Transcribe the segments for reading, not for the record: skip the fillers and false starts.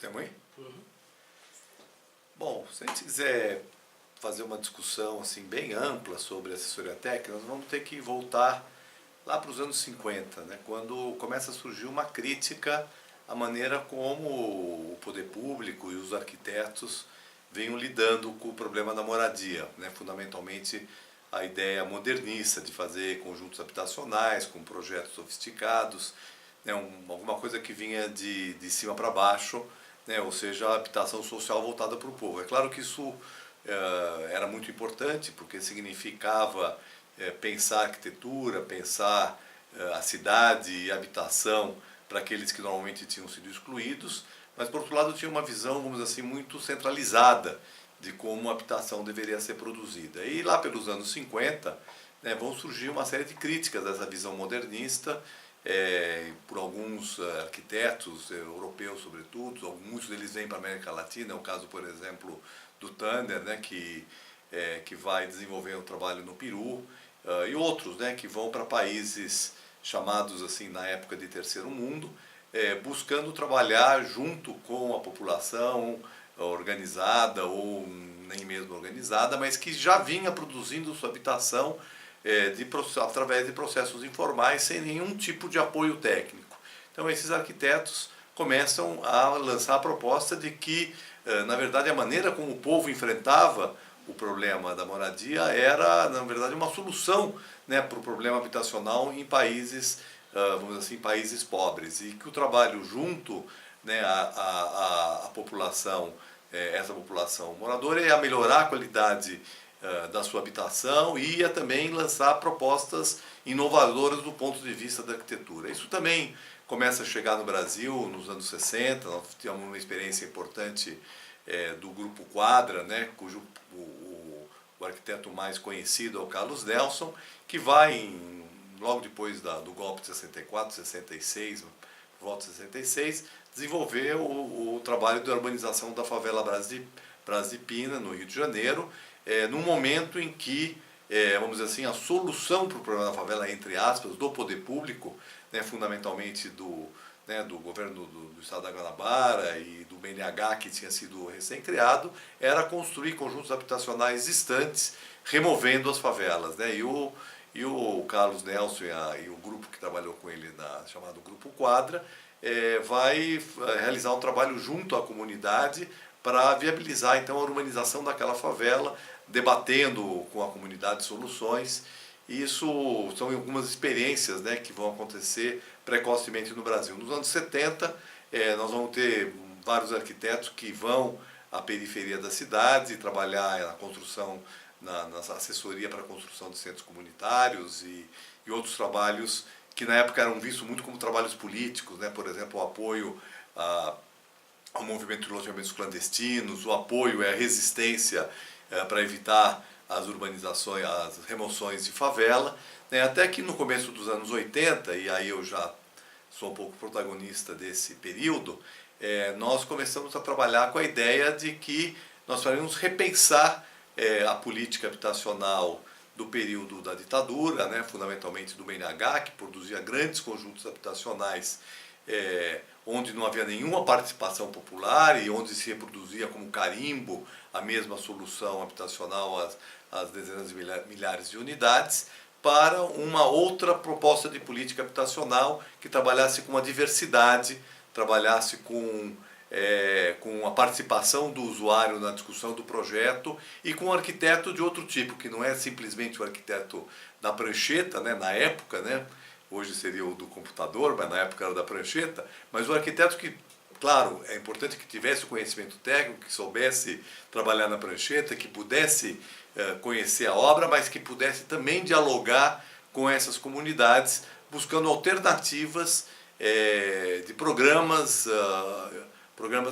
Temos aí? Bom, se a gente quiser fazer uma discussão assim, bem ampla sobre assessoria técnica, nós vamos ter que voltar lá para os anos 50, né, quando começa a surgir uma crítica à maneira como o poder público e os arquitetos venham lidando com o problema da moradia, né, fundamentalmente a ideia modernista de fazer conjuntos habitacionais com projetos sofisticados, né, alguma coisa que vinha de cima para baixo, né, ou seja, a habitação social voltada para o povo. É claro que isso era muito importante, porque significava pensar arquitetura, pensar a cidade e a habitação para aqueles que normalmente tinham sido excluídos, mas por outro lado tinha uma visão, vamos dizer assim, muito centralizada de como a habitação deveria ser produzida. E lá pelos anos 50, né, vão surgir uma série de críticas dessa visão modernista, por alguns arquitetos europeus sobretudo, muitos deles vêm para a América Latina, é o caso, por exemplo, do Thunder, né, que vai desenvolver um trabalho no Peru, e outros, né, que vão para países chamados assim na época de terceiro mundo, buscando trabalhar junto com a população organizada ou nem mesmo organizada, mas que já vinha produzindo sua habitação através de processos informais, sem nenhum tipo de apoio técnico. Então esses arquitetos começam a lançar a proposta de que, na verdade, a maneira como o povo enfrentava o problema da moradia era, na verdade, uma solução, né, para o problema habitacional em países, vamos dizer assim, países pobres, e que o trabalho junto, né, à população, essa população moradora, ia melhorar a qualidade da sua habitação e ia também lançar propostas inovadoras do ponto de vista da arquitetura. Isso também começa a chegar no Brasil nos anos 60, nós tivemos uma experiência importante do Grupo Quadra, né, cujo o arquiteto mais conhecido é o Carlos Nelson, que vai, logo depois do golpe de 64, 66, por volta de 66, desenvolver o trabalho de urbanização da favela Brás de Pina, no Rio de Janeiro, num momento em que, vamos dizer assim, a solução para o problema da favela, entre aspas, do poder público, né, fundamentalmente do governo do estado da Guanabara e do BNH, que tinha sido recém-criado, era construir conjuntos habitacionais distantes, removendo as favelas, né? E o Carlos Nelson e o grupo que trabalhou com ele, chamado Grupo Quadra, vai realizar um trabalho junto à comunidade para viabilizar então a urbanização daquela favela, debatendo com a comunidade soluções. Isso são algumas experiências, né, que vão acontecer precocemente no Brasil. Nos anos 70, nós vamos ter vários arquitetos que vão à periferia da cidade trabalhar na construção, na assessoria para a construção de centros comunitários e outros trabalhos que na época eram vistos muito como trabalhos políticos, né? Por exemplo, o apoio ao movimento de loteamentos clandestinos, o apoio e a resistência para evitar as urbanizações, as remoções de favela, né? Até que no começo dos anos 80, e aí eu já sou um pouco protagonista desse período, nós começamos a trabalhar com a ideia de que nós faríamos repensar a política habitacional do período da ditadura, né? Fundamentalmente do BNH, que produzia grandes conjuntos habitacionais onde não havia nenhuma participação popular e onde se reproduzia como carimbo a mesma solução habitacional às dezenas de milhares de unidades, para uma outra proposta de política habitacional que trabalhasse com a diversidade, trabalhasse com a participação do usuário na discussão do projeto e com um arquiteto de outro tipo, que não é simplesmente o arquiteto da prancheta, né, na época, né, hoje seria o do computador, mas na época era da prancheta, mas o arquiteto que, claro, é importante que tivesse o conhecimento técnico, que soubesse trabalhar na prancheta, que pudesse conhecer a obra, mas que pudesse também dialogar com essas comunidades, buscando alternativas de programas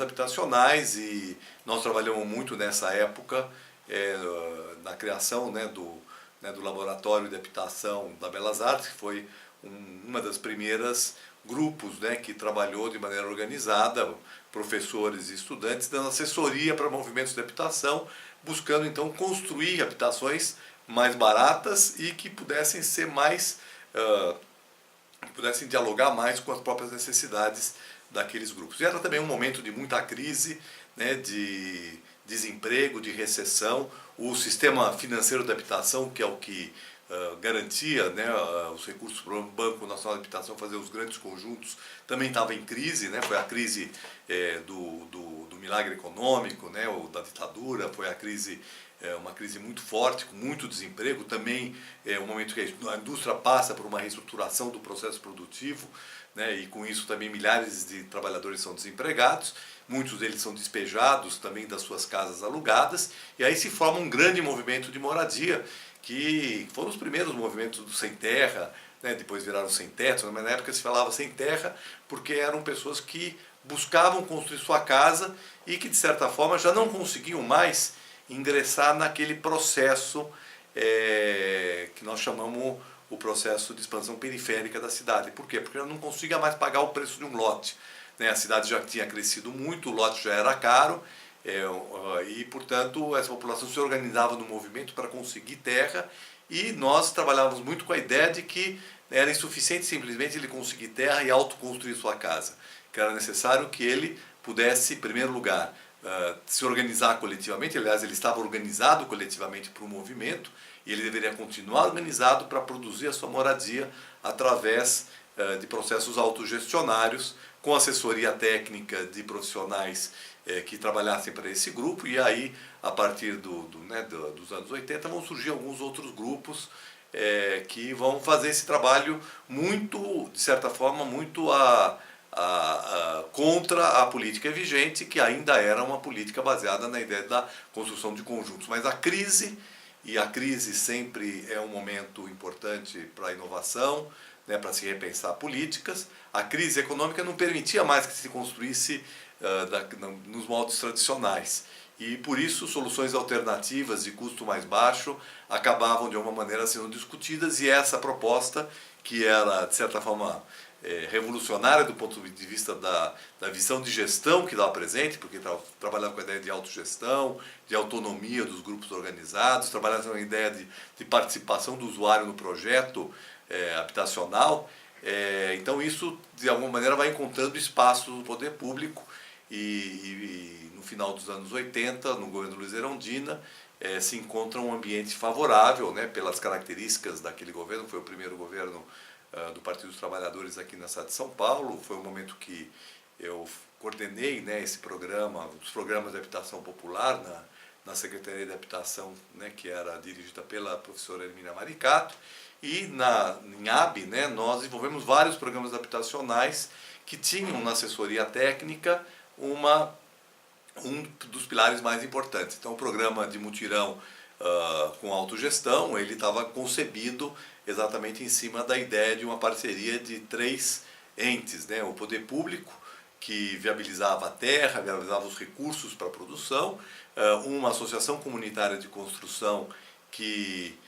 habitacionais, e nós trabalhamos muito nessa época na criação, né, do Laboratório de Habitação da Belas Artes, que foi uma das primeiras grupos, né, que trabalhou de maneira organizada, professores e estudantes, dando assessoria para movimentos de habitação, buscando então construir habitações mais baratas e que pudessem ser mais que pudessem dialogar mais com as próprias necessidades daqueles grupos. E era também um momento de muita crise, né, de desemprego, de recessão. O sistema financeiro da habitação, que é o que garantia, né, os recursos para o Banco Nacional de Habitação fazer os grandes conjuntos, também estava em crise, né, foi a crise do milagre econômico, né, ou da ditadura, foi a crise, uma crise muito forte, com muito desemprego, também é um momento que a indústria passa por uma reestruturação do processo produtivo, né, e com isso também milhares de trabalhadores são desempregados, muitos deles são despejados também das suas casas alugadas, e aí se forma um grande movimento de moradia, que foram os primeiros movimentos do sem terra, né, depois viraram sem teto, mas na época se falava sem terra porque eram pessoas que buscavam construir sua casa e que de certa forma já não conseguiam mais ingressar naquele processo que nós chamamos o processo de expansão periférica da cidade. Por quê? Porque ela não conseguia mais pagar o preço de um lote, né? A cidade já tinha crescido muito, o lote já era caro, e, portanto, essa população se organizava no movimento para conseguir terra, e nós trabalhávamos muito com a ideia de que era insuficiente simplesmente ele conseguir terra e autoconstruir sua casa, que era necessário que ele pudesse, em primeiro lugar, se organizar coletivamente. Aliás, ele estava organizado coletivamente para o movimento, e ele deveria continuar organizado para produzir a sua moradia através de processos autogestionários, com assessoria técnica de profissionais que trabalhassem para esse grupo. E aí, a partir dos anos 80, vão surgir alguns outros grupos que vão fazer esse trabalho muito, de certa forma, muito contra a política vigente, que ainda era uma política baseada na ideia da construção de conjuntos. Mas a crise sempre é um momento importante para a inovação, né, para se repensar políticas. A crise econômica não permitia mais que se construísse nos moldes tradicionais. E por isso soluções alternativas de custo mais baixo acabavam de alguma maneira sendo discutidas, e essa proposta, que era de certa forma revolucionária do ponto de vista da visão de gestão que estava presente, porque trabalhava com a ideia de autogestão, de autonomia dos grupos organizados, trabalhava com a ideia de participação do usuário no projeto habitacional. Então isso, de alguma maneira, vai encontrando espaço no poder público, e no final dos anos 80, no governo Luiz Erundina, se encontra um ambiente favorável, né, pelas características daquele governo. Foi o primeiro governo do Partido dos Trabalhadores aqui na cidade de São Paulo. Foi um momento que eu coordenei, né, esse programa, os programas de habitação popular na Secretaria de Habitação, né, que era dirigida pela professora Hermínia Maricato. E em AB, né, nós desenvolvemos vários programas habitacionais que tinham na assessoria técnica um dos pilares mais importantes. Então, o programa de mutirão com autogestão, ele estava concebido exatamente em cima da ideia de uma parceria de três entes, né? O poder público, que viabilizava a terra, viabilizava os recursos para a produção, uma associação comunitária de construção que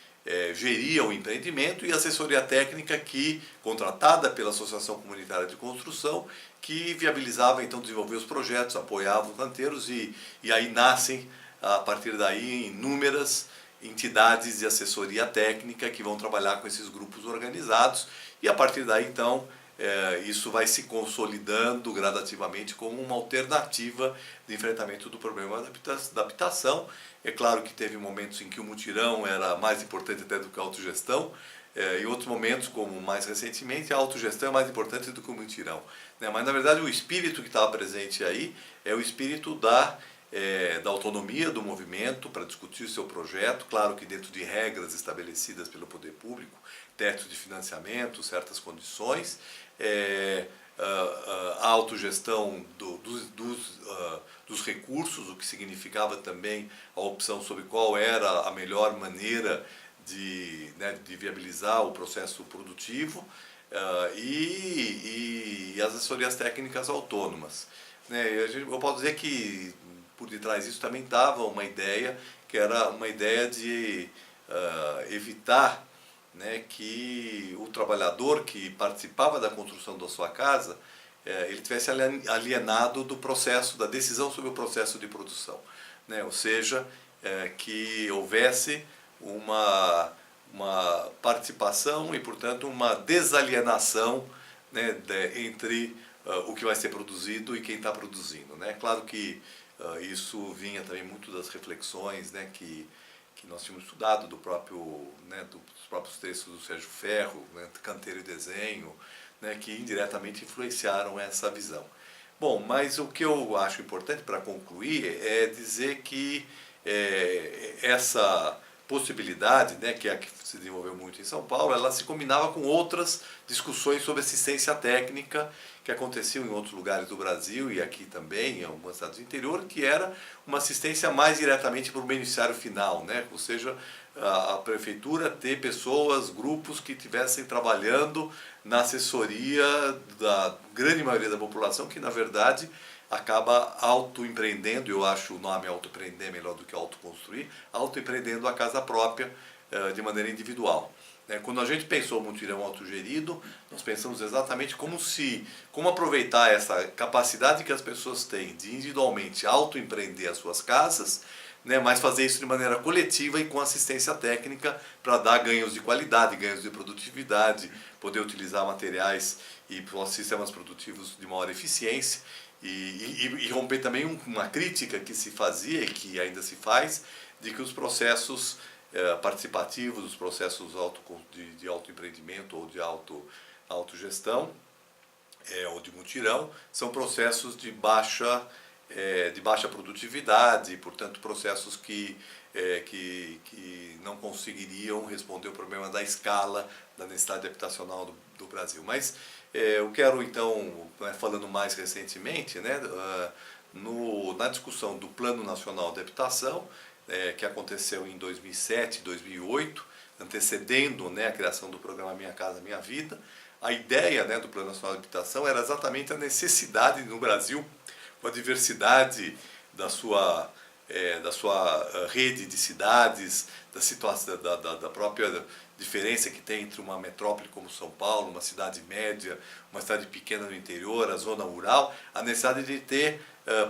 geria o empreendimento, e a assessoria técnica, que, contratada pela Associação Comunitária de Construção, que viabilizava então desenvolver os projetos, apoiava os canteiros, e aí nascem, a partir daí, inúmeras entidades de assessoria técnica que vão trabalhar com esses grupos organizados, e a partir daí então isso vai se consolidando gradativamente como uma alternativa de enfrentamento do problema da habitação. É claro que teve momentos em que o mutirão era mais importante até do que a autogestão, em outros momentos, como mais recentemente, a autogestão é mais importante do que o mutirão, né? Mas, na verdade, o espírito que estava presente aí é o espírito da autonomia do movimento para discutir o seu projeto, claro que dentro de regras estabelecidas pelo poder público, teto de financiamento, certas condições, a autogestão dos recursos, o que significava também a opção sobre qual era a melhor maneira de viabilizar o processo produtivo, e as assessorias técnicas autônomas, né? Eu posso dizer que por detrás disso também estava uma ideia, que era uma ideia de evitar, né, que o trabalhador que participava da construção da sua casa ele tivesse alienado do processo, da decisão sobre o processo de produção, né? Ou seja, que houvesse uma participação e, portanto, uma desalienação, né, entre o que vai ser produzido e quem está produzindo, né? Claro que isso vinha também muito das reflexões, né, que nós tínhamos estudado do próprio, né, dos próprios textos do Sérgio Ferro, né, Canteiro e Desenho, né, que indiretamente influenciaram essa visão. Bom, mas o que eu acho importante para concluir é dizer que essa possibilidade, né, que é a que se desenvolveu muito em São Paulo, ela se combinava com outras discussões sobre assistência técnica que aconteciam em outros lugares do Brasil e aqui também, em algumas cidades do interior, que era uma assistência mais diretamente para o beneficiário final, né? Ou seja, a prefeitura ter pessoas, grupos que estivessem trabalhando na assessoria da grande maioria da população, que na verdade acaba autoempreendendo, eu acho o nome autoempreender melhor do que autoconstruir, autoempreendendo a casa própria de maneira individual. Quando a gente pensou no mutirão autogerido, nós pensamos exatamente como aproveitar essa capacidade que as pessoas têm de individualmente autoempreender as suas casas, né, mas fazer isso de maneira coletiva e com assistência técnica para dar ganhos de qualidade, ganhos de produtividade, poder utilizar materiais e sistemas produtivos de maior eficiência e romper também uma crítica que se fazia e que ainda se faz de que os processos participativos, os processos de autoempreendimento ou de autogestão ou de mutirão são processos de baixa produtividade, portanto processos que não conseguiriam responder o problema da escala da necessidade habitacional do Brasil. Mas eu quero então, falando mais recentemente, né, na discussão do Plano Nacional de Habitação, que aconteceu em 2007 e 2008, antecedendo, né, a criação do programa Minha Casa Minha Vida, a ideia, né, do Plano Nacional de Habitação era exatamente a necessidade no Brasil, com a diversidade da sua rede de cidades, da própria diferença que tem entre uma metrópole como São Paulo, uma cidade média, uma cidade pequena no interior, a zona rural, a necessidade de ter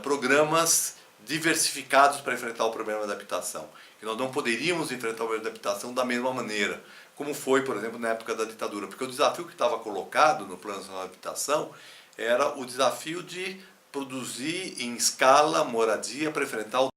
programas diversificados para enfrentar o problema da habitação. E nós não poderíamos enfrentar o problema da habitação da mesma maneira, como foi, por exemplo, na época da ditadura, porque o desafio que estava colocado no Plano Nacional de Habitação era o desafio de produzir em escala moradia para enfrentar o